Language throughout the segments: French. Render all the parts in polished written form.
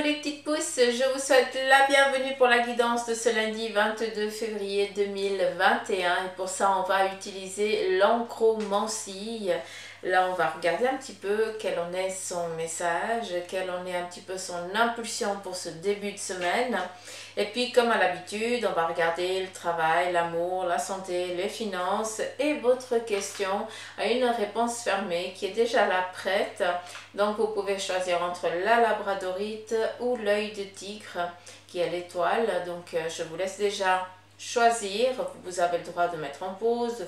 les petites pousses, je vous souhaite la bienvenue pour la guidance de ce lundi 22 février 2021 et pour ça on va utiliser l'encromancie. Là on va regarder un petit peu quel en est son message, quelle en est un petit peu son impulsion pour ce début de semaine. Et puis comme à l'habitude, on va regarder le travail, l'amour, la santé, les finances et votre question à une réponse fermée qui est déjà là prête. Donc vous pouvez choisir entre la labradorite ou l'œil de tigre qui est l'étoile. Donc je vous laisse déjà choisir. Vous avez le droit de mettre en pause, de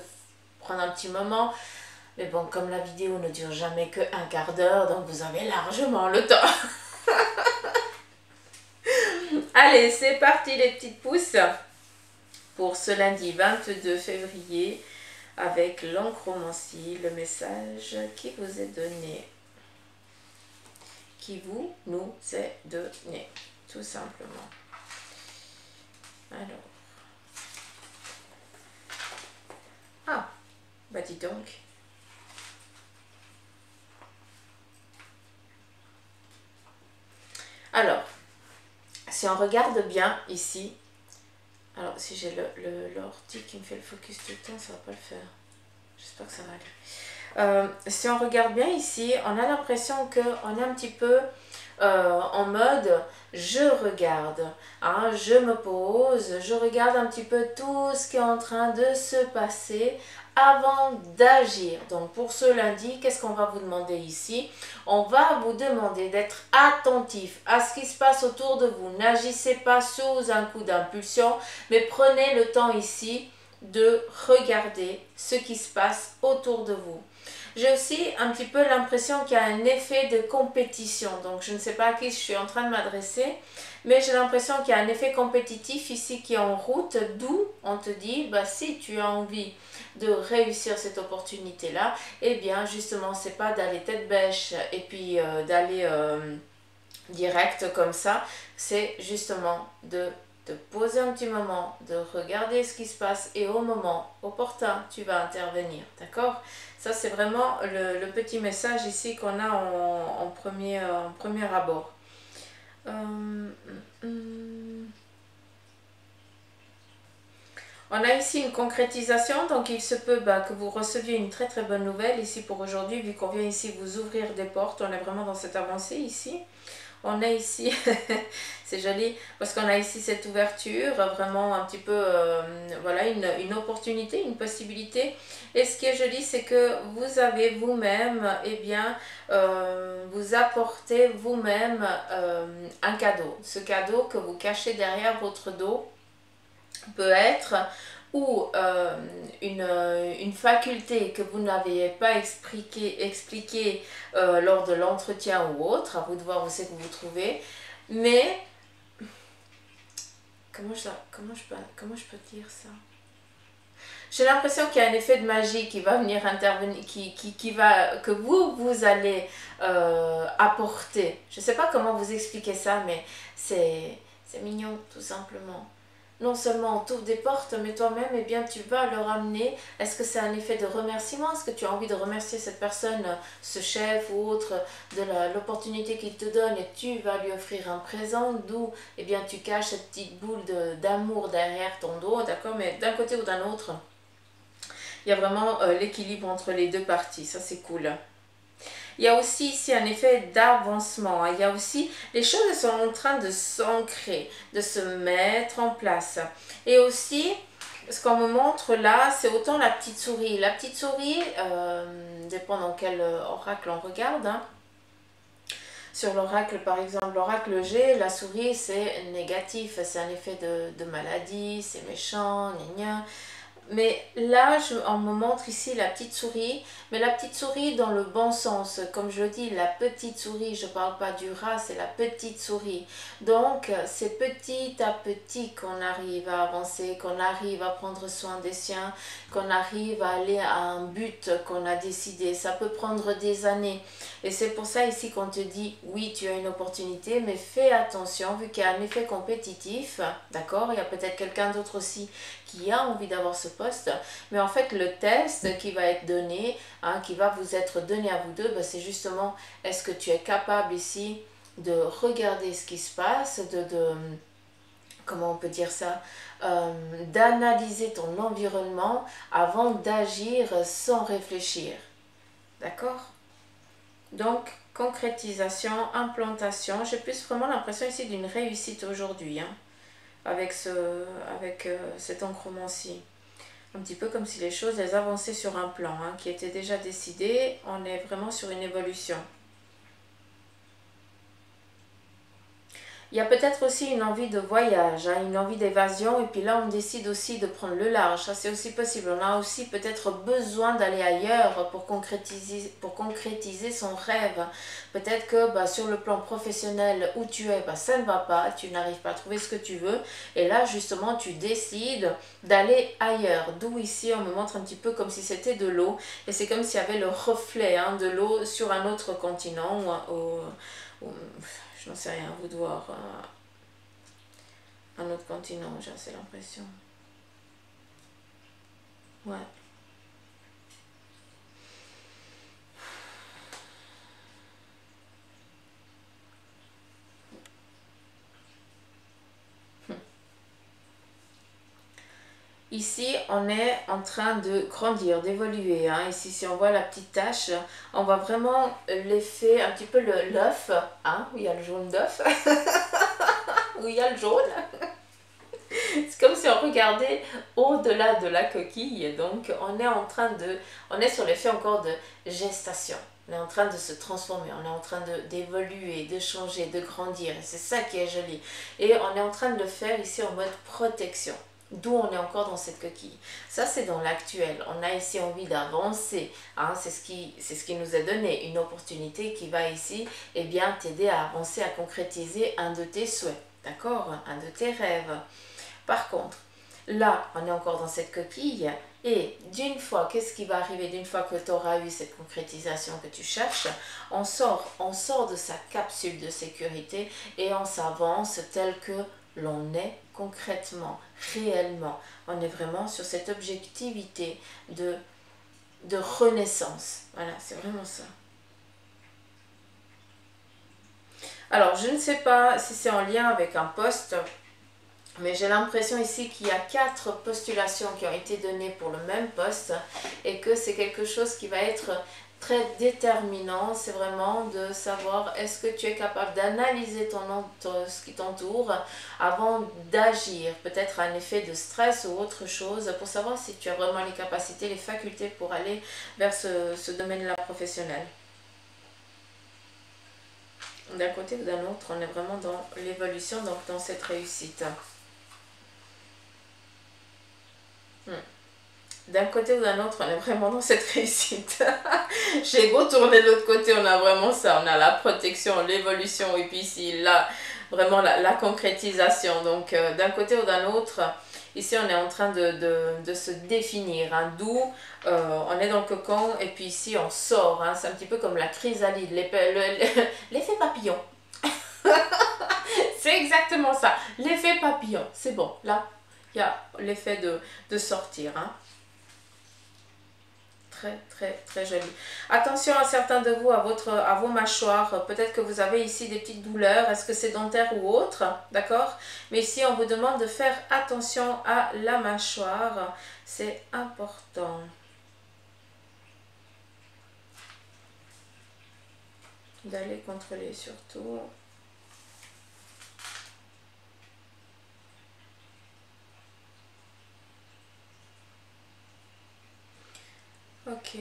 prendre un petit moment. Mais bon, comme la vidéo ne dure jamais que un quart d'heure, donc vous avez largement le temps. Allez, c'est parti les petites pousses pour ce lundi 22 février avec l'encromancie, le message qui vous est donné. Qui nous est donné, tout simplement. Alors. Ah, bah dis donc. Alors, si on regarde bien ici, alors si j'ai l'ordi qui me fait le focus tout le temps, ça va pas le faire. J'espère que ça va aller. Si on regarde bien ici, on a l'impression qu'on est un petit peu en mode je regarde, hein, je me pose, je regarde un petit peu tout ce qui est en train de se passer avant d'agir. Donc pour ce lundi, qu'est-ce qu'on va vous demander ici? On va vous demander d'être attentif à ce qui se passe autour de vous. N'agissez pas sous un coup d'impulsion, mais prenez le temps ici de regarder ce qui se passe autour de vous. J'ai aussi un petit peu l'impression qu'il y a un effet de compétition. Donc, je ne sais pas à qui je suis en train de m'adresser, mais j'ai l'impression qu'il y a un effet compétitif ici qui est en route, d'où on te dit, bah, si tu as envie de réussir cette opportunité-là, eh bien, justement, c'est pas d'aller tête bêche et puis d'aller direct comme ça, c'est justement de te poser un petit moment, de regarder ce qui se passe et au moment opportun, tu vas intervenir, d'accord? Ça, c'est vraiment le petit message ici qu'on a en premier abord. On a ici une concrétisation, donc il se peut que vous receviez une très très bonne nouvelle ici pour aujourd'hui, vu qu'on vient ici vous ouvrir des portes, on est vraiment dans cette avancée ici. On a ici, c'est joli, parce qu'on a ici cette ouverture, vraiment un petit peu, voilà, une opportunité, une possibilité. Et ce qui est joli, c'est que vous avez vous-même, eh bien, vous apportez vous-même un cadeau. Ce cadeau que vous cachez derrière votre dos peut être ou une faculté que vous n'aviez pas expliqué lors de l'entretien ou autre, à vous de voir où c'est que vous vous trouvez, mais comment je peux dire ça? J'ai l'impression qu'il y a un effet de magie qui va venir intervenir, que vous allez apporter. Je ne sais pas comment vous expliquer ça, mais c'est mignon tout simplement. Non seulement on t'ouvre des portes, mais toi-même, eh bien, tu vas le ramener. Est-ce que c'est un effet de remerciement? Est-ce que tu as envie de remercier cette personne, ce chef ou autre, de l'opportunité qu'il te donne et tu vas lui offrir un présent, d'où, eh bien, tu caches cette petite boule d'amour derrière ton dos, d'accord? Mais d'un côté ou d'un autre, il y a vraiment l'équilibre entre les deux parties. Ça, c'est cool. Il y a aussi ici un effet d'avancement. Il y a aussi, les choses sont en train de s'ancrer, de se mettre en place. Et aussi, ce qu'on me montre là, c'est autant la petite souris. La petite souris, dépend dans quel oracle on regarde. Hein. Sur l'oracle, par exemple, l'oracle G, la souris, c'est négatif. C'est un effet de maladie, c'est méchant, gna gna. Mais là, on me montre ici la petite souris, mais la petite souris dans le bon sens. Comme je dis, la petite souris, je ne parle pas du rat, c'est la petite souris. Donc, c'est petit à petit qu'on arrive à avancer, qu'on arrive à prendre soin des siens, qu'on arrive à aller à un but qu'on a décidé. Ça peut prendre des années. Et c'est pour ça ici qu'on te dit, oui, tu as une opportunité, mais fais attention, vu qu'il y a un effet compétitif, d'accord? Il y a peut-être quelqu'un d'autre aussi qui a envie d'avoir ce poste, mais en fait le test qui va être donné, hein, qui va vous être donné à vous deux, c'est justement est-ce que tu es capable ici de regarder ce qui se passe, comment on peut dire ça, d'analyser ton environnement avant d'agir sans réfléchir. D'accord? Donc, concrétisation, implantation. J'ai plus vraiment l'impression ici d'une réussite aujourd'hui, hein, avec cet encroment-ci. Un petit peu comme si les choses, elles avançaient sur un plan, hein, qui était déjà décidé. On est vraiment sur une évolution. Il y a peut-être aussi une envie de voyage, hein, une envie d'évasion, et puis là on décide aussi de prendre le large, ça c'est aussi possible. On a aussi peut-être besoin d'aller ailleurs pour concrétiser son rêve. Peut-être que sur le plan professionnel où tu es, ça ne va pas, tu n'arrives pas à trouver ce que tu veux, et là justement tu décides d'aller ailleurs. D'où ici on me montre un petit peu comme si c'était de l'eau, et c'est comme s'il y avait le reflet, hein, de l'eau sur un autre continent ou je n'en sais rien, vous de voir un autre continent, j'ai assez l'impression. Ouais. Ici, on est en train de grandir, d'évoluer. Hein. Ici, si on voit la petite tache, on voit vraiment l'effet, un petit peu l'œuf, hein, où il y a le jaune d'œuf, où il y a le jaune. C'est comme si on regardait au-delà de la coquille. Donc, on est sur l'effet encore de gestation. On est en train de se transformer, on est en train d'évoluer, de changer, de grandir. C'est ça qui est joli. Et on est en train de le faire ici en mode protection. D'où on est encore dans cette coquille. Ça, c'est dans l'actuel. On a ici envie d'avancer. Hein, c'est ce qui nous est donné. Une opportunité qui va ici t'aider à avancer, à concrétiser un de tes souhaits. D'accord? Un de tes rêves. Par contre, là, on est encore dans cette coquille. Et d'une fois, qu'est-ce qui va arriver? D'une fois que tu auras eu cette concrétisation que tu cherches, on sort de sa capsule de sécurité et on s'avance tel que l'on est concrètement, réellement. On est vraiment sur cette objectivité de renaissance. Voilà, c'est vraiment ça. Alors, je ne sais pas si c'est en lien avec un poste, mais j'ai l'impression ici qu'il y a 4 postulations qui ont été données pour le même poste et que c'est quelque chose qui va être très déterminant. C'est vraiment de savoir est-ce que tu es capable d'analyser ce qui t'entoure avant d'agir. Peut-être un effet de stress ou autre chose pour savoir si tu as vraiment les capacités, les facultés pour aller vers ce domaine-là professionnel. D'un côté ou d'un autre, on est vraiment dans l'évolution, donc dans cette réussite. D'un côté ou d'un autre, on est vraiment dans cette réussite. J'ai beau tourner de l'autre côté, on a vraiment ça. On a la protection, l'évolution, et puis ici, là, vraiment la concrétisation. Donc, d'un côté ou d'un autre, ici, on est en train de se définir. Hein, d'où on est dans le cocon, et puis ici, on sort. Hein, c'est un petit peu comme la chrysalide, l'effet papillon. C'est exactement ça. L'effet papillon. C'est bon, là, il y a l'effet de sortir. Hein. Très très très joli. Attention à certains de vous, à vos mâchoires. Peut-être que vous avez ici des petites douleurs. Est-ce que c'est dentaire ou autre? D'accord? Mais ici on vous demande de faire attention à la mâchoire. C'est important. D'aller contrôler surtout. Ok.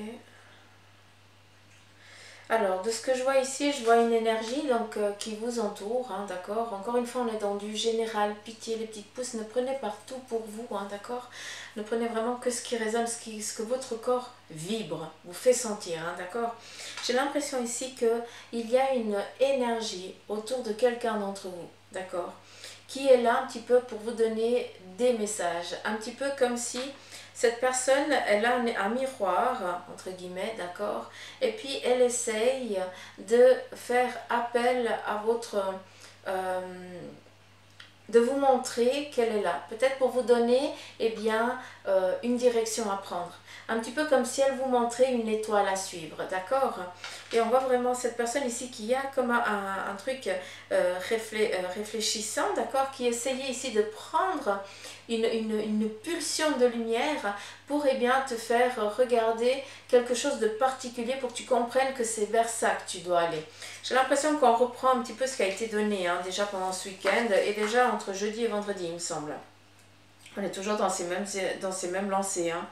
Alors, de ce que je vois ici, je vois une énergie donc, qui vous entoure, hein, d'accord? Encore une fois, on est dans du général, pitié, les petites pousses, ne prenez pas tout pour vous, hein, d'accord? Ne prenez vraiment que ce qui résonne, ce que votre corps vibre, vous fait sentir, hein, d'accord? J'ai l'impression ici qu'il y a une énergie autour de quelqu'un d'entre vous, d'accord? Qui est là un petit peu pour vous donner des messages, un petit peu comme si cette personne, elle a un miroir, entre guillemets, d'accord? Et puis, elle essaye de faire appel à votre de vous montrer qu'elle est là. Peut-être pour vous donner eh bien, une direction à prendre. Un petit peu comme si elle vous montrait une étoile à suivre, d'accord? Et on voit vraiment cette personne ici qui a comme un truc réfléchissant, d'accord? Qui essayait ici de prendre une pulsion de lumière pour eh bien, te faire regarder quelque chose de particulier pour que tu comprennes que c'est vers ça que tu dois aller. J'ai l'impression qu'on reprend un petit peu ce qui a été donné hein, déjà pendant ce week-end et déjà entre jeudi et vendredi, il me semble. On est toujours dans ces mêmes lancées. Hein.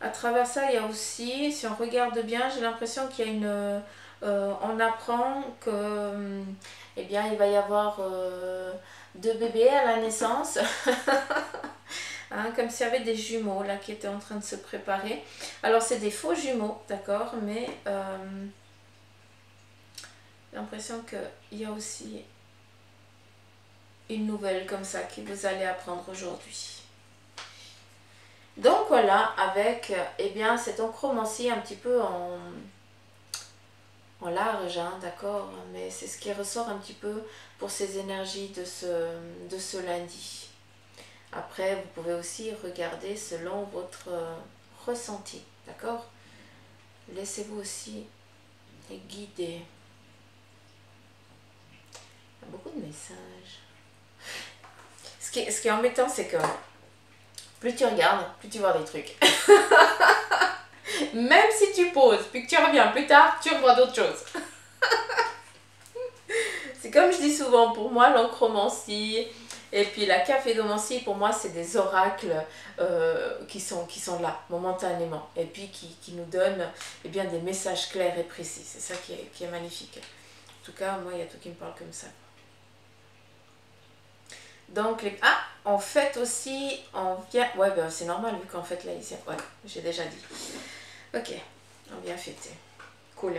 À travers ça, il y a aussi, si on regarde bien, j'ai l'impression qu'il y a une... on apprend que, eh bien, il va y avoir 2 bébés à la naissance. Hein, comme s'il y avait des jumeaux là qui étaient en train de se préparer. Alors, c'est des faux jumeaux, d'accord, mais j'ai l'impression qu'il y a aussi une nouvelle comme ça que vous allez apprendre aujourd'hui. Donc voilà, avec eh bien, cette enchromancie un petit peu en large, hein, d'accord, mais c'est ce qui ressort un petit peu pour ces énergies de ce lundi. Après, vous pouvez aussi regarder selon votre ressenti, d'accord? Laissez-vous aussi guider. Il y a beaucoup de messages. Ce qui est embêtant, c'est que plus tu regardes, plus tu vois des trucs. Même si tu poses, puis que tu reviens plus tard, tu revois d'autres choses. C'est comme je dis souvent, pour moi, l'enchromancie et puis la cafédomancie, pour moi, c'est des oracles qui sont là, momentanément. Et puis qui nous donnent eh bien, des messages clairs et précis. C'est ça qui est magnifique. En tout cas, moi, il y a tout qui me parle comme ça. Donc, en fait aussi, on vient... Ouais, ben, c'est normal vu qu'en fait, là, ici... Ouais, j'ai déjà dit. Ok, on vient fêter. Cool.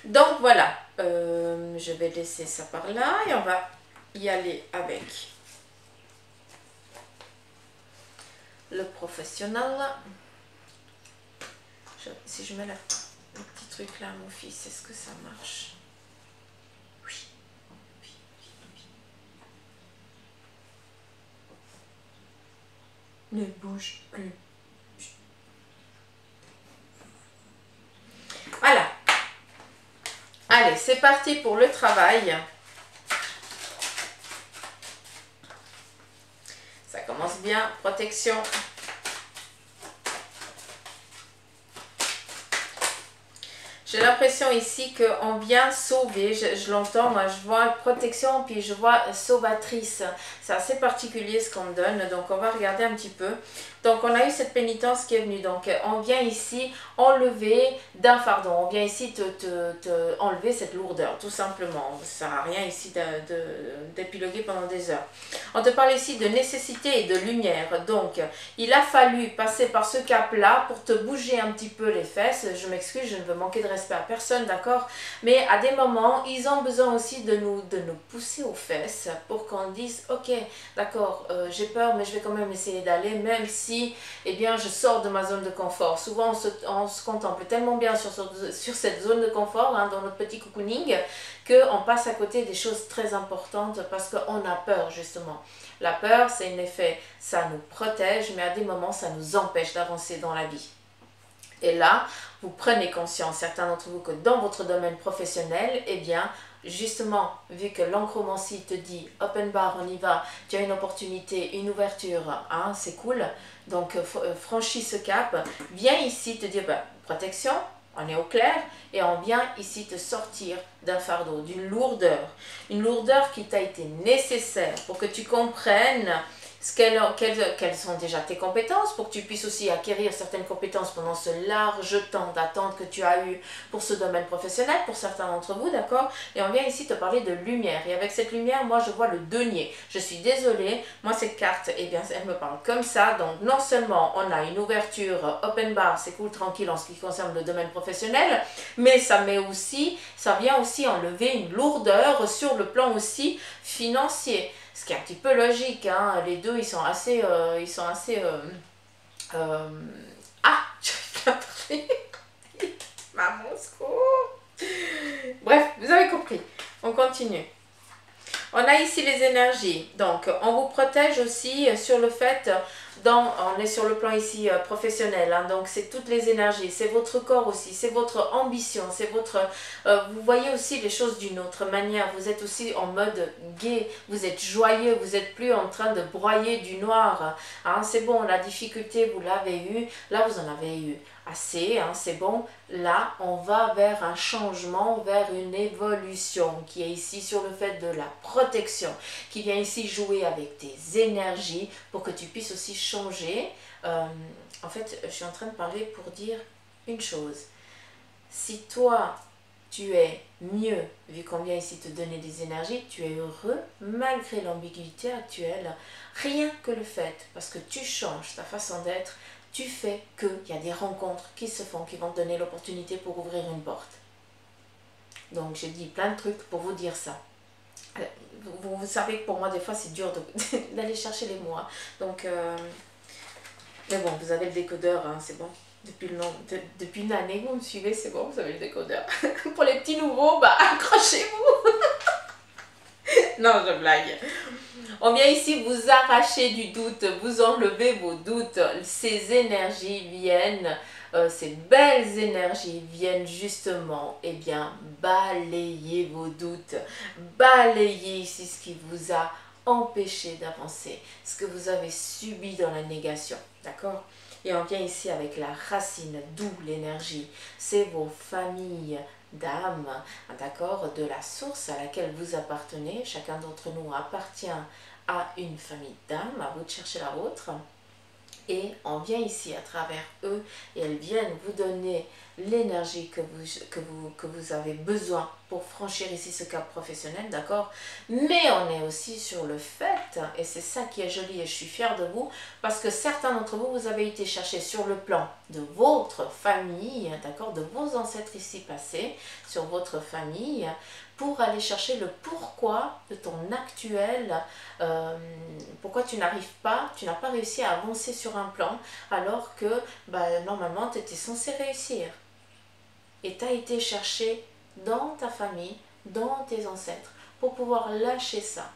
Donc, voilà. Je vais laisser ça par là et on va y aller avec le professionnel. Si je mets le petit truc là à mon fils, est-ce que ça marche? Oui. Ne bouge plus. Voilà. Allez, c'est parti pour le travail. Ça commence bien. Protection. J'ai l'impression ici qu'on vient sauver, je l'entends, moi je vois protection puis je vois sauvatrice. C'est assez particulier ce qu'on me donne, donc on va regarder un petit peu. Donc on a eu cette pénitence qui est venue, donc on vient ici enlever d'un fardeau, on vient ici te enlever cette lourdeur, tout simplement. Ça sert à rien ici d'épiloguer pendant des heures. On te parle ici de nécessité et de lumière, donc il a fallu passer par ce cap-là pour te bouger un petit peu les fesses. Je m'excuse, je ne veux manquer de respect à personne, d'accord, mais à des moments ils ont besoin aussi de nous pousser aux fesses pour qu'on dise ok, d'accord, j'ai peur mais je vais quand même essayer d'aller, même si eh bien je sors de ma zone de confort. Souvent on se contemple tellement bien sur cette zone de confort, hein, dans notre petit cocooning, qu'on passe à côté des choses très importantes parce qu'on a peur justement. La peur, c'est un effet, ça nous protège, mais à des moments ça nous empêche d'avancer dans la vie. Et là, vous prenez conscience, certains d'entre vous, que dans votre domaine professionnel, eh bien, justement, vu que l'enchromancie te dit « open bar, on y va, tu as une opportunité, une ouverture, hein, c'est cool », donc franchis ce cap, viens ici te dire bah, « protection », on est au clair, et on vient ici te sortir d'un fardeau, d'une lourdeur. Une lourdeur qui t'a été nécessaire pour que tu comprennes quelles sont déjà tes compétences, pour que tu puisses aussi acquérir certaines compétences pendant ce large temps d'attente que tu as eu pour ce domaine professionnel, pour certains d'entre vous, d'accord? Et on vient ici te parler de lumière. Et avec cette lumière, moi, je vois le denier. Je suis désolée, moi, cette carte, eh bien, elle me parle comme ça. Donc, non seulement on a une ouverture open bar, c'est cool, tranquille en ce qui concerne le domaine professionnel, mais ça vient aussi enlever une lourdeur sur le plan aussi financier. Ce qui est un petit peu logique, hein. Les deux ils sont assez Maman, secours. Bref, vous avez compris. On continue. On a ici les énergies. Donc, on vous protège aussi sur le fait, on est sur le plan ici professionnel. Hein, donc, c'est toutes les énergies. C'est votre corps aussi. C'est votre ambition. C'est votre... vous voyez aussi les choses d'une autre manière. Vous êtes aussi en mode gai. Vous êtes joyeux. Vous n'êtes plus en train de broyer du noir. Hein, c'est bon, la difficulté, vous l'avez eue. Là, vous en avez eu assez, hein, c'est bon. Là, on va vers un changement, vers une évolution qui est ici sur le fait de la protection, qui vient ici jouer avec tes énergies pour que tu puisses aussi changer. En fait, je suis en train de parler pour dire une chose. Si toi, tu es mieux, vu qu'on vient ici te donner des énergies, tu es heureux malgré l'ambiguïté actuelle, rien que le fait, parce que tu changes ta façon d'être, tu fais qu'il y a des rencontres qui se font, qui vont te donner l'opportunité pour ouvrir une porte. Donc j'ai dit plein de trucs pour vous dire ça. Vous savez que pour moi des fois c'est dur d'aller chercher les mots. Hein. Donc, mais bon, vous avez le décodeur, hein, c'est bon. Depuis une année que vous me suivez, c'est bon, vous avez le décodeur. Pour les petits nouveaux, bah accrochez-vous. Non, je blague. On vient ici vous arracher du doute, vous enlever vos doutes. Ces énergies viennent, ces belles énergies viennent justement, eh bien, balayer vos doutes. Balayer ici ce qui vous a empêché d'avancer, ce que vous avez subi dans la négation. D'accord ? Et on vient ici avec la racine, d'où l'énergie. C'est vos familles d'âme, d'accord, de la source à laquelle vous appartenez. Chacun d'entre nous appartient à une famille d'âme, à vous de chercher la vôtre. Et on vient ici à travers eux et elles viennent vous donner l'énergie que vous avez besoin pour franchir ici ce cap professionnel, d'accord? Mais on est aussi sur le fait, et c'est ça qui est joli et je suis fière de vous, parce que certains d'entre vous, vous avez été chercher sur le plan de votre famille, d'accord? De vos ancêtres ici passés, sur votre famille, pour aller chercher le pourquoi de ton actuel, pourquoi tu n'as pas réussi à avancer sur un plan alors que normalement tu étais censé réussir. Et tu as été chercher dans ta famille, dans tes ancêtres, pour pouvoir lâcher ça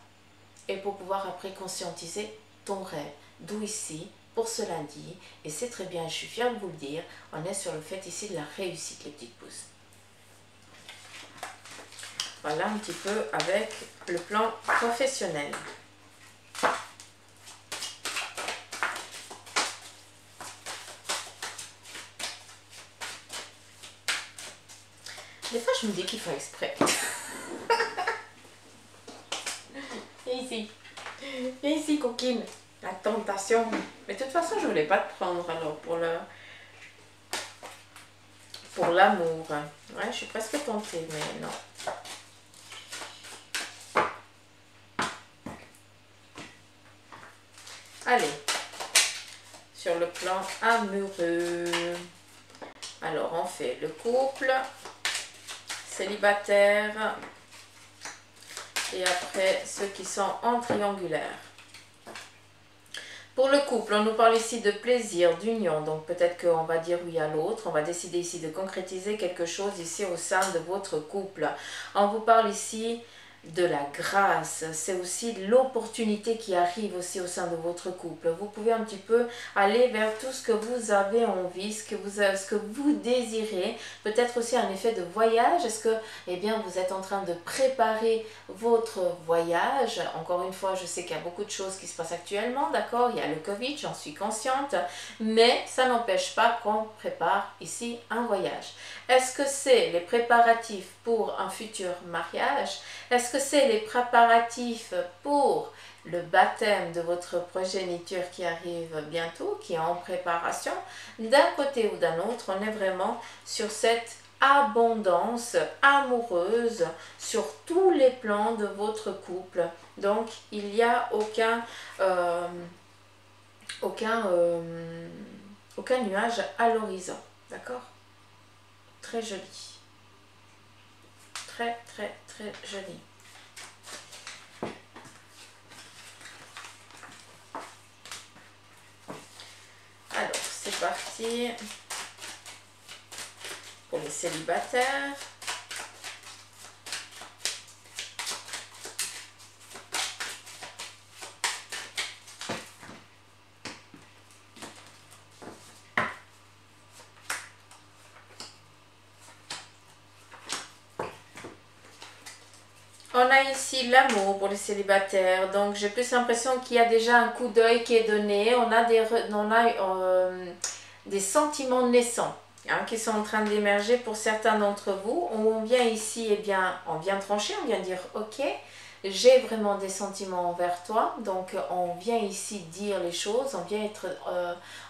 et pour pouvoir après conscientiser ton rêve. D'où ici, pour ce lundi, et c'est très bien, je suis fière de vous le dire, on est sur le fait ici de la réussite, les petites pousses. Voilà un petit peu avec le plan professionnel. Des fois, je me dis qu'il faut exprès. Viens ici. Viens ici, coquine. La tentation. Mais de toute façon, je voulais pas te prendre alors pour l'amour. Ouais, je suis presque tentée, mais non. Allez, sur le plan amoureux. Alors, on fait le couple, célibataire, et après ceux qui sont en triangulaire. Pour le couple, on nous parle ici de plaisir, d'union, donc peut-être qu'on va dire oui à l'autre, on va décider ici de concrétiser quelque chose ici au sein de votre couple. On vous parle ici de la grâce, c'est aussi l'opportunité qui arrive aussi au sein de votre couple. Vous pouvez un petit peu aller vers tout ce que vous avez envie, ce que vous désirez, peut-être aussi un effet de voyage. Est-ce que eh bien, vous êtes en train de préparer votre voyage? Encore une fois, je sais qu'il y a beaucoup de choses qui se passent actuellement, d'accord? Il y a le Covid, j'en suis consciente, mais ça n'empêche pas qu'on prépare ici un voyage. Est-ce que c'est les préparatifs pour un futur mariage? Est-ce que c'est les préparatifs pour le baptême de votre progéniture qui arrive bientôt, qui est en préparation? D'un côté ou d'un autre, on est vraiment sur cette abondance amoureuse sur tous les plans de votre couple. Donc, il n'y a aucun nuage à l'horizon. D'accord? Très joli. Très, très, très joli. Alors, c'est parti. pour les célibataires. On a ici l'amour pour les célibataires, donc j'ai plus l'impression qu'il y a déjà un coup d'œil qui est donné, on a des sentiments naissants hein, qui sont en train d'émerger pour certains d'entre vous. On vient ici, eh bien, on vient trancher, on vient dire ok, j'ai vraiment des sentiments envers toi, donc on vient ici dire les choses,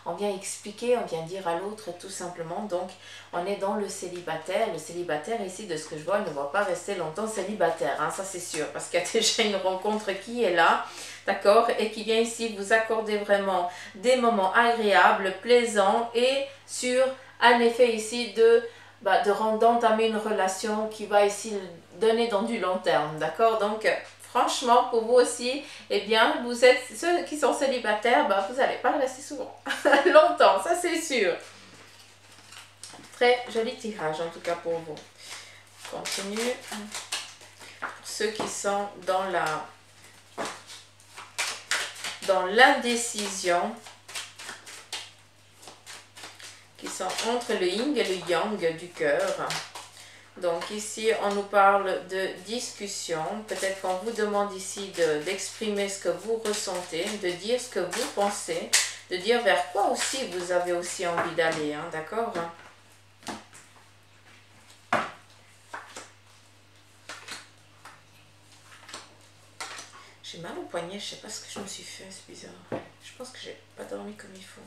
on vient expliquer, on vient dire à l'autre tout simplement. Donc on est dans le célibataire ici de ce que je vois ne va pas rester longtemps célibataire, hein, ça c'est sûr, parce qu'il y a déjà une rencontre qui est là, d'accord, et qui vient ici vous accorder vraiment des moments agréables, plaisants et sur un effet ici d'entamer une relation qui va ici donner dans du long terme, d'accord. Donc franchement pour vous aussi, eh bien vous êtes ceux qui sont célibataires, vous n'allez pas rester souvent longtemps, ça c'est sûr. Très joli tirage en tout cas pour vous. Continue. Pour ceux qui sont dans l'indécision, qui sont entre le yin et le yang du cœur. Donc ici, on nous parle de discussion. Peut-être qu'on vous demande ici d'exprimer ce que vous ressentez, de dire ce que vous pensez, de dire vers quoi aussi vous avez aussi envie d'aller, hein, d'accord? J'ai mal au poignet, je sais pas ce que je me suis fait, c'est bizarre. Je pense que j'ai pas dormi comme il faut.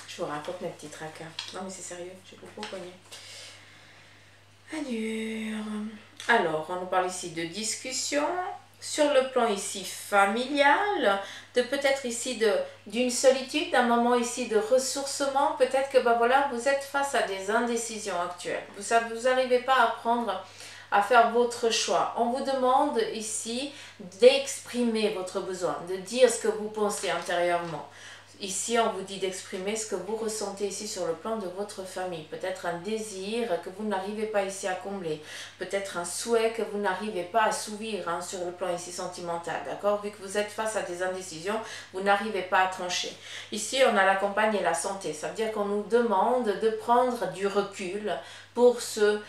Je vous raconte mes petits tracas. Non mais c'est sérieux, j'ai beaucoup au poignet. Allure. Alors, on nous parle ici de discussion. Sur le plan ici familial, de peut-être ici d'une solitude, d'un moment ici de ressourcement. Peut-être que voilà, vous êtes face à des indécisions actuelles. Vous n'arrivez pas à prendre, à faire votre choix. On vous demande ici d'exprimer votre besoin, de dire ce que vous pensez intérieurement. Ici, on vous dit d'exprimer ce que vous ressentez ici sur le plan de votre famille. Peut-être un désir que vous n'arrivez pas ici à combler. Peut-être un souhait que vous n'arrivez pas à assouvir hein, sur le plan ici sentimental. D'accord? Vu que vous êtes face à des indécisions, vous n'arrivez pas à trancher. Ici, on a la campagne et la santé. Ça veut dire qu'on nous demande de prendre du recul pour se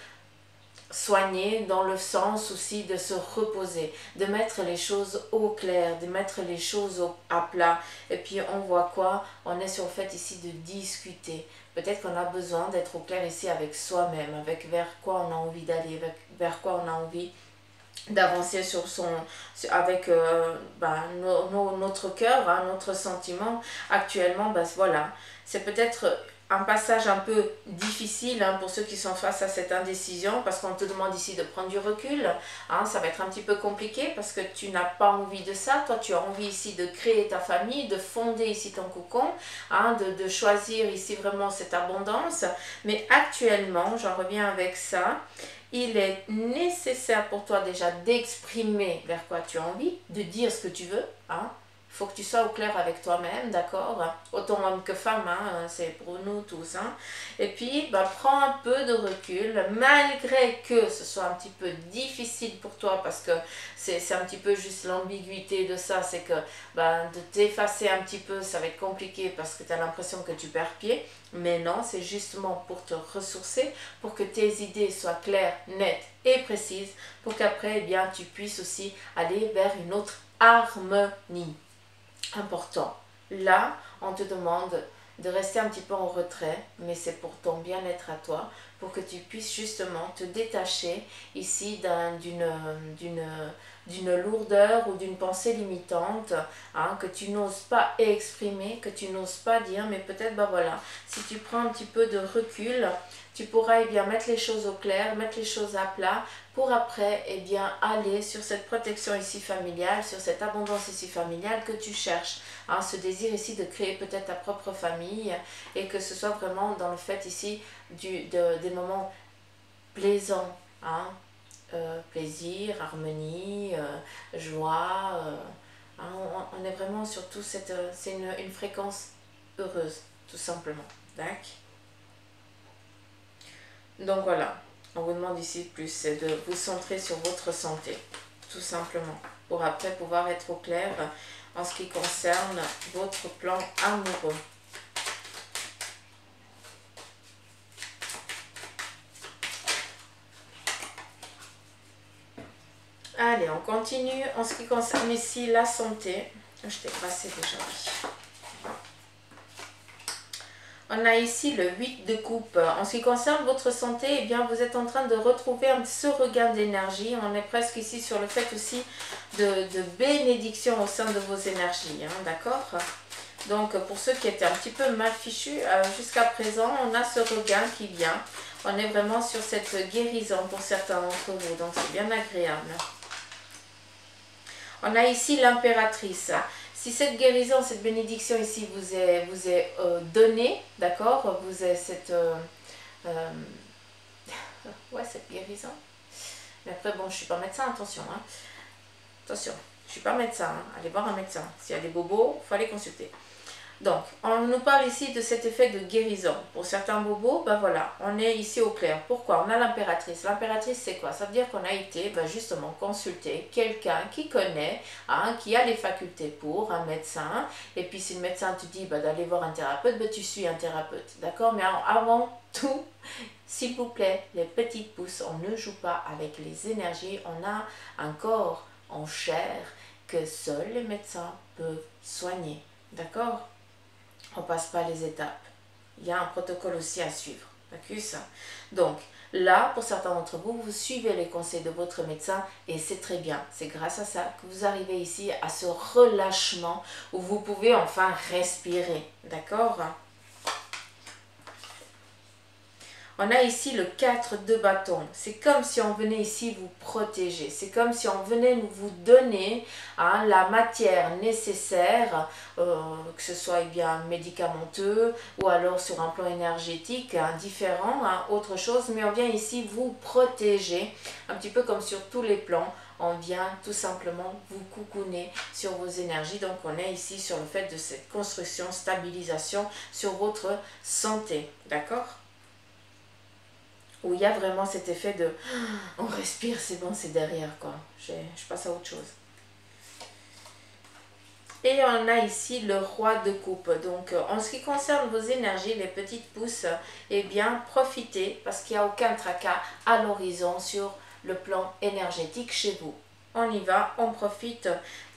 soigner dans le sens aussi de se reposer, de mettre les choses au clair, de mettre les choses à plat. Et puis on voit quoi? On est sur le fait ici de discuter. Peut-être qu'on a besoin d'être au clair ici avec soi-même, avec vers quoi on a envie d'aller, vers quoi on a envie d'avancer avec notre cœur, hein, notre sentiment. Actuellement, voilà, c'est peut-être un passage un peu difficile hein, pour ceux qui sont face à cette indécision, parce qu'on te demande ici de prendre du recul, hein, ça va être un petit peu compliqué parce que tu n'as pas envie de ça, toi tu as envie ici de créer ta famille, de fonder ici ton cocon, hein, de choisir ici vraiment cette abondance, mais actuellement, j'en reviens avec ça, il est nécessaire pour toi déjà d'exprimer vers quoi tu as envie, de dire ce que tu veux, hein. Il faut que tu sois au clair avec toi-même, d'accord? Autant homme que femme, hein, c'est pour nous tous. Hein. Et puis, prends un peu de recul, malgré que ce soit un petit peu difficile pour toi, parce que c'est un petit peu juste l'ambiguïté de ça, c'est que de t'effacer un petit peu, ça va être compliqué parce que tu as l'impression que tu perds pied. Mais non, c'est justement pour te ressourcer, pour que tes idées soient claires, nettes et précises, pour qu'après, eh bien, tu puisses aussi aller vers une autre harmonie. Important. Là, on te demande de rester un petit peu en retrait, mais c'est pour ton bien-être à toi, pour que tu puisses justement te détacher ici d'une lourdeur ou d'une pensée limitante hein, que tu n'oses pas exprimer, que tu n'oses pas dire, mais peut-être voilà, si tu prends un petit peu de recul, tu pourras eh bien, mettre les choses au clair, mettre les choses à plat pour après eh bien, aller sur cette protection ici familiale, sur cette abondance ici familiale que tu cherches. Hein, ce désir ici de créer peut-être ta propre famille et que ce soit vraiment dans le fait ici des moments plaisants. Hein, plaisir, harmonie, joie, Hein, on est vraiment sur tout cette... c'est une fréquence heureuse, tout simplement. D'accord. Donc voilà, on vous demande ici plus, c'est de vous centrer sur votre santé, tout simplement, pour après pouvoir être au clair en ce qui concerne votre plan amoureux. Allez, on continue en ce qui concerne ici la santé. Je t'ai passé déjà. On a ici le 8 de coupe. En ce qui concerne votre santé, eh bien, vous êtes en train de retrouver ce regain d'énergie. On est presque ici sur le fait aussi de bénédiction au sein de vos énergies. Hein, d'accord? Donc, pour ceux qui étaient un petit peu mal fichus, jusqu'à présent, on a ce regain qui vient. On est vraiment sur cette guérison pour certains d'entre vous. Donc, c'est bien agréable. On a ici l'impératrice. Si cette guérison, cette bénédiction ici vous est donnée, d'accord, vous est cette, ouais, cette guérison. Mais après, bon, je ne suis pas médecin, attention. Hein. Attention, je ne suis pas médecin. Hein. Allez voir un médecin. S'il y a des bobos, il faut aller consulter. Donc, on nous parle ici de cet effet de guérison. Pour certains bobos, ben voilà, on est ici au clair. Pourquoi? On a l'impératrice. L'impératrice, c'est quoi? Ça veut dire qu'on a été justement consulter quelqu'un qui connaît, hein, qui a les facultés pour, un médecin. Et puis, si le médecin te dit d'aller voir un thérapeute, tu suis un thérapeute. D'accord? Mais avant tout, s'il vous plaît, les petites pousses, on ne joue pas avec les énergies. On a un corps en chair que seuls les médecins peuvent soigner. D'accord? On ne passe pas les étapes. Il y a un protocole aussi à suivre. D'accord? Donc, là, pour certains d'entre vous, vous suivez les conseils de votre médecin et c'est très bien. C'est grâce à ça que vous arrivez ici à ce relâchement où vous pouvez enfin respirer. D'accord? On a ici le 4 de bâton. C'est comme si on venait ici vous protéger. C'est comme si on venait vous donner la matière nécessaire, que ce soit bien médicamenteux ou alors sur un plan énergétique différent, autre chose. Mais on vient ici vous protéger, un petit peu comme sur tous les plans. On vient tout simplement vous coucouner sur vos énergies. Donc on est ici sur le fait de cette construction, stabilisation sur votre santé. D'accord? Où il y a vraiment cet effet de on respire, c'est bon, c'est derrière quoi. Je passe à autre chose. Et on a ici le roi de coupe. Donc en ce qui concerne vos énergies, les petites pousses, eh bien profitez parce qu'il n'y a aucun tracas à l'horizon sur le plan énergétique chez vous. On y va, on profite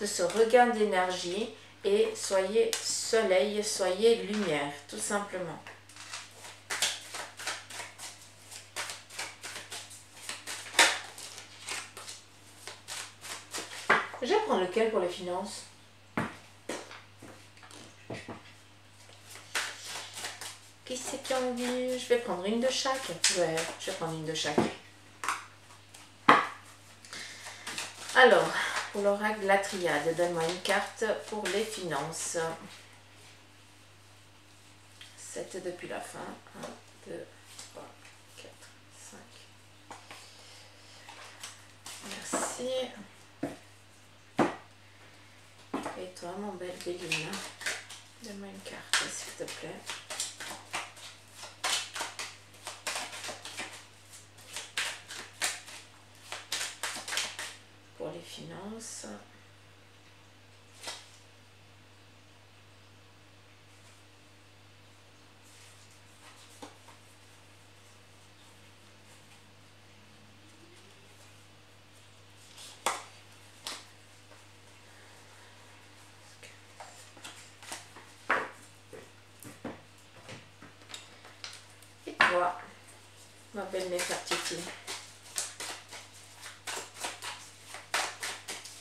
de ce regain d'énergie et soyez soleil, soyez lumière, tout simplement. Je vais prendre lequel pour les finances? Qui c'est qui a envie? Je vais prendre une de chaque. Ouais, je vais prendre une de chaque. Alors, pour l'oracle de la triade, donne-moi une carte pour les finances. 7 depuis la fin. 1, 2, 3, 4, 5. Merci. Et toi, mon bel Béline, donne-moi une carte, s'il te plaît. Pour les finances. Ma belle Néfertiti.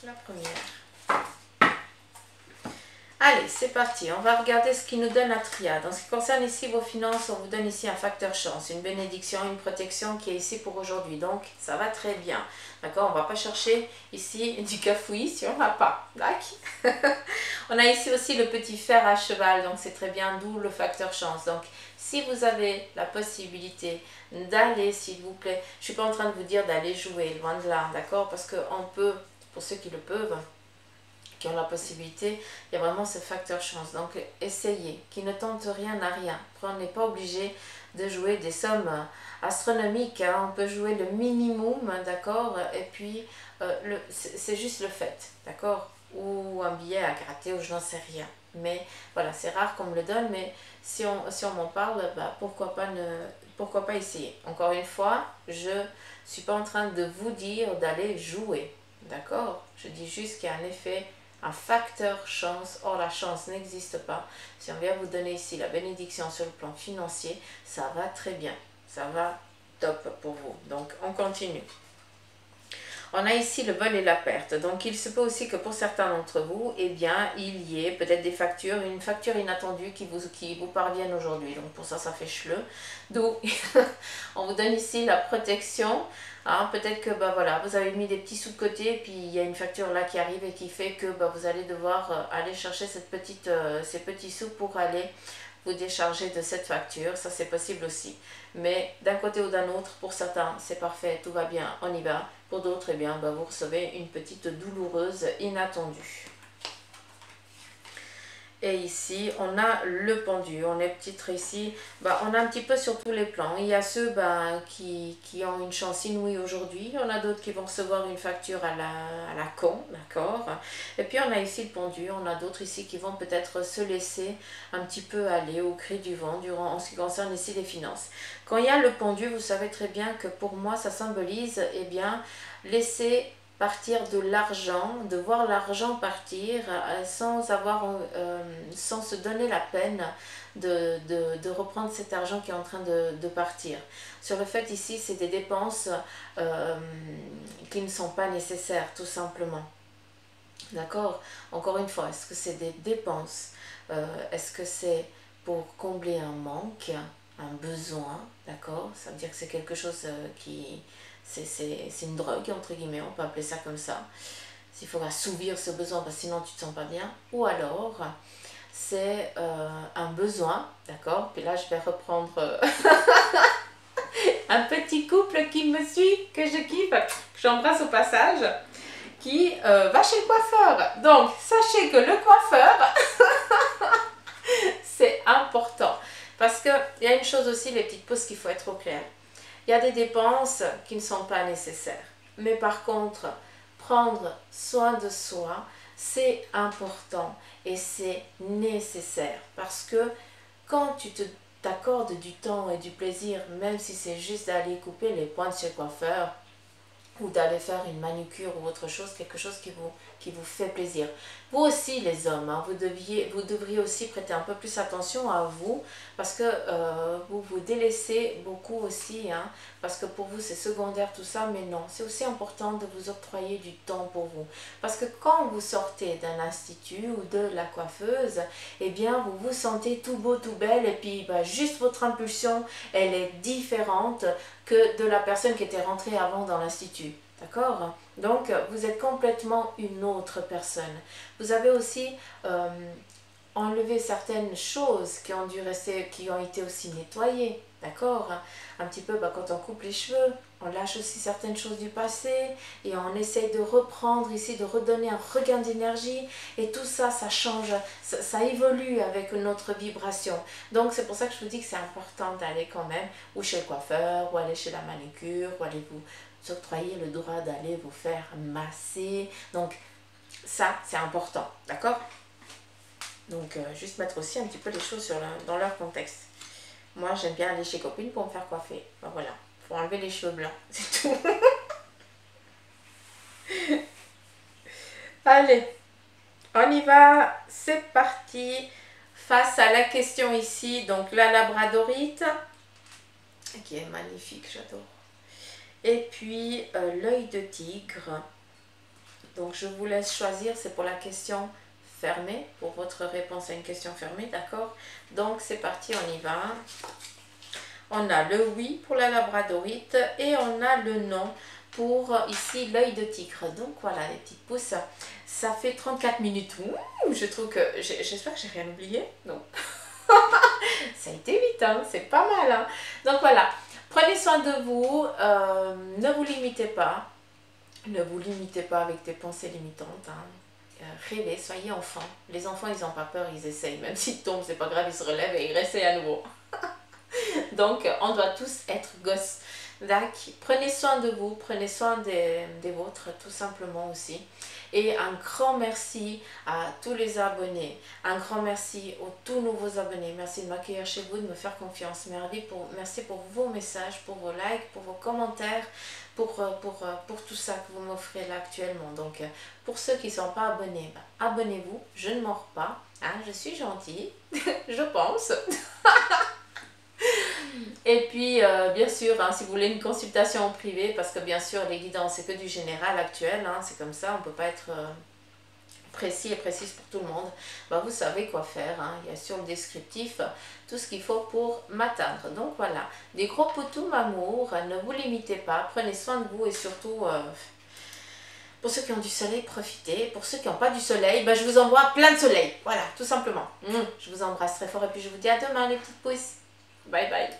La première. Allez, c'est parti. On va regarder ce qui nous donne la triade. En ce qui concerne ici vos finances, on vous donne ici un facteur chance, une bénédiction, une protection qui est ici pour aujourd'hui. Donc, ça va très bien. D'accord? On ne va pas chercher ici du cafouillis si on n'a pas. D'accord? On a ici aussi le petit fer à cheval. Donc, c'est très bien, d'où le facteur chance. Donc, si vous avez la possibilité d'aller, s'il vous plaît, je ne suis pas en train de vous dire d'aller jouer, loin de là. D'accord? Parce qu'on peut, pour ceux qui le peuvent, qui ont la possibilité, il y a vraiment ce facteur chance. Donc essayez, qui ne tente rien n'a rien. Après, on n'est pas obligé de jouer des sommes astronomiques, hein. On peut jouer le minimum, d'accord, et puis c'est juste le fait, d'accord, ou un billet à gratter, ou je n'en sais rien. Mais voilà, c'est rare qu'on me le donne, mais si on m'en parle, bah, pourquoi pas essayer. Encore une fois, je ne suis pas en train de vous dire d'aller jouer, d'accord. Je dis juste qu'il y a un effet, un facteur chance. Or, la chance n'existe pas. Si on vient vous donner ici la bénédiction sur le plan financier, ça va très bien. Ça va top pour vous. Donc, on continue. On a ici le vol et la perte. Donc, il se peut aussi que pour certains d'entre vous, eh bien, il y ait peut-être des factures, une facture inattendue qui vous parviennent aujourd'hui. Donc, pour ça, ça fait chleu. D'où, on vous donne ici la protection. Hein, peut-être que bah, voilà, vous avez mis des petits sous de côté, et puis il y a une facture là qui arrive et qui fait que bah, vous allez devoir aller chercher ces petits sous pour aller vous décharger de cette facture. Ça, c'est possible aussi. Mais d'un côté ou d'un autre, pour certains, c'est parfait, tout va bien, on y va. Pour d'autres, eh bien, bah, vous recevez une petite douloureuse inattendue. Et ici, on a le pendu. On est peut-être ici, bah, on a un petit peu sur tous les plans. Il y a ceux bah, qui ont une chance inouïe aujourd'hui. On a d'autres qui vont recevoir une facture à la con, d'accord. Et puis, on a ici le pendu. On a d'autres ici qui vont peut-être se laisser un petit peu aller au cri du vent en ce qui concerne ici les finances. Quand il y a le pendu, vous savez très bien que pour moi, ça symbolise, eh bien, laisser partir de l'argent, de voir l'argent partir sans se donner la peine de reprendre cet argent qui est en train de partir. Sur le fait ici, c'est des dépenses qui ne sont pas nécessaires, tout simplement. D'accord? Encore une fois, est-ce que c'est des dépenses? Est-ce que c'est pour combler un manque, un besoin? D'accord? Ça veut dire que c'est quelque chose qui... C'est une drogue, entre guillemets, on peut appeler ça comme ça. S'il faut assouvir ce besoin, parce que sinon tu ne te sens pas bien. Ou alors, c'est un besoin, d'accord? Puis là, je vais reprendre un petit couple qui me suit, que je kiffe, que j'embrasse au passage, qui va chez le coiffeur. Donc, sachez que le coiffeur, c'est important. Parce qu'il y a une chose aussi, les petites pauses qu'il faut être au clair. Il y a des dépenses qui ne sont pas nécessaires. Mais par contre, prendre soin de soi, c'est important et c'est nécessaire. Parce que quand tu t'accordes du temps et du plaisir, même si c'est juste d'aller couper les pointes chez le coiffeur, ou d'aller faire une manucure ou autre chose, quelque chose qui vous fait plaisir. Vous aussi les hommes, hein, vous devriez aussi prêter un peu plus attention à vous, parce que vous vous délaissez beaucoup aussi, hein, parce que pour vous c'est secondaire tout ça, mais non, c'est aussi important de vous octroyer du temps pour vous. Parce que quand vous sortez d'un institut ou de la coiffeuse, eh bien vous vous sentez tout beau, tout belle, et puis bah, juste votre impulsion, elle est différente que de la personne qui était rentrée avant dans l'institut. D'accord? Donc, vous êtes complètement une autre personne. Vous avez aussi enlevé certaines choses qui ont dû rester, qui ont été aussi nettoyées. D'accord? Un petit peu, bah, quand on coupe les cheveux, on lâche aussi certaines choses du passé et on essaye de reprendre ici, de redonner un regain d'énergie. Et tout ça, ça change, ça évolue avec notre vibration. Donc, c'est pour ça que je vous dis que c'est important d'aller quand même ou chez le coiffeur, ou aller chez la manucure, ou aller vous octroyer le droit d'aller vous faire masser. Donc, ça, c'est important. D'accord? Donc, juste mettre aussi un petit peu les choses dans leur contexte. Moi, j'aime bien aller chez copine pour me faire coiffer. Ben voilà, faut enlever les cheveux blancs, c'est tout. Allez, on y va, c'est parti. Face à la question ici, donc la labradorite, qui est magnifique, j'adore. Et puis, l'œil de tigre. Donc, je vous laisse choisir, c'est pour la question fermée, pour votre réponse à une question fermée, d'accord? Donc, c'est parti, on y va. On a le oui pour la labradorite et on a le non pour ici l'œil de tigre. Donc voilà les petites pousses, ça fait 34 minutes. Ouh, je trouve que, j'espère que j'ai rien oublié. Non. Ça a été vite, hein, c'est pas mal. Hein. Donc voilà, prenez soin de vous, ne vous limitez pas. Ne vous limitez pas avec des pensées limitantes. Hein. rêvez, soyez enfant. Les enfants, ils n'ont pas peur, ils essayent. Même s'ils tombent, c'est pas grave, ils se relèvent et ils réessayent à nouveau. Donc, on doit tous être gosses. D'accord. Prenez soin de vous, prenez soin des vôtres, tout simplement aussi. Et un grand merci à tous les abonnés. Un grand merci aux tout nouveaux abonnés. Merci de m'accueillir chez vous, de me faire confiance. Merci pour vos messages, pour vos likes, pour vos commentaires, pour tout ça que vous m'offrez là actuellement. Donc, pour ceux qui ne sont pas abonnés, abonnez-vous. Je ne mords pas. Hein, je suis gentille, je pense. Et puis, bien sûr, hein, si vous voulez une consultation en privé, parce que bien sûr, les guidances, c'est que du général actuel, hein, c'est comme ça, on ne peut pas être précis et précise pour tout le monde. Bah, vous savez quoi faire, hein, il y a sur le descriptif tout ce qu'il faut pour m'atteindre. Donc voilà, des gros poutous m'amour, ne vous limitez pas, prenez soin de vous et surtout... pour ceux qui ont du soleil, profitez. Pour ceux qui n'ont pas du soleil, bah, je vous envoie plein de soleil. Voilà, tout simplement. Je vous embrasse très fort et puis je vous dis à demain les petites pousses. Bye bye.